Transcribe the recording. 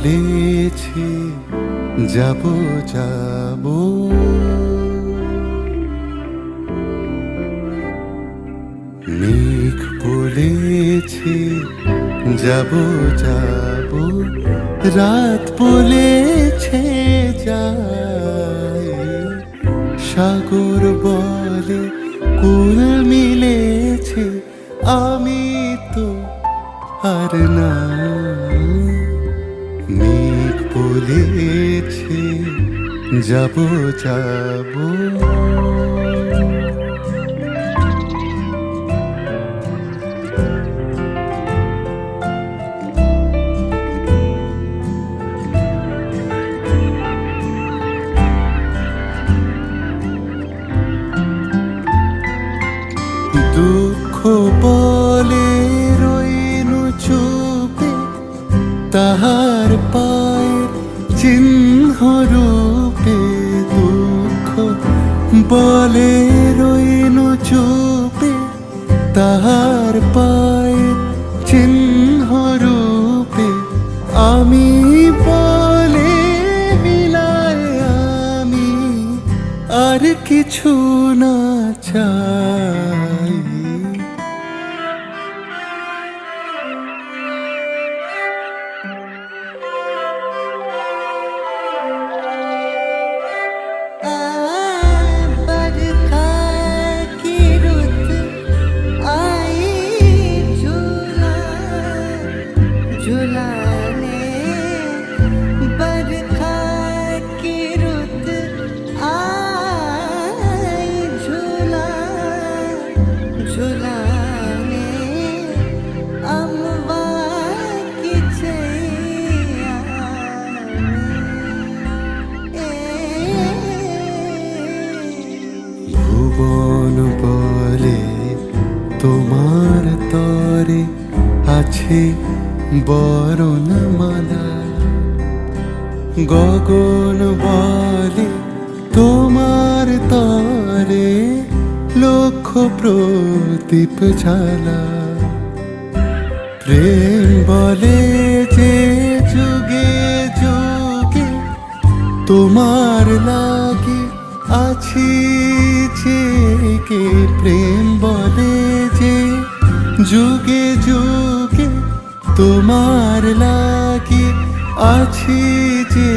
বলেছে যাব যাব, মেঘ বলেছে যাব যাব, রাত বলেছে যায়, সাগর বলে কুল মিলেছে, আমি তো আর না। মেঘ বলেছে যাব যাব, দুঃখ বলে রইনু চুপে, তাহার পায়ের চিহ্ন রূপে। দুঃখ বলে রইনু চুপে, তাহার পায়ের চিহ্ন রূপে। আমি বলে মিলায় আমি আর কিছু না চাই। झुलाने बरखा की रुत आई, झूला झुलाने अम्मा की छैया ভুবন বলে তোমার তরে আছে বরণমালা, গগন বলে তোমার তরে লক্ষ প্রদীপ জ্বালা। প্রেম বলে যে যুগে যুগে তোমার লাগে আছি জেগে। প্রেম বলে যে যুগে যুগে তোমার লাগে আছি যে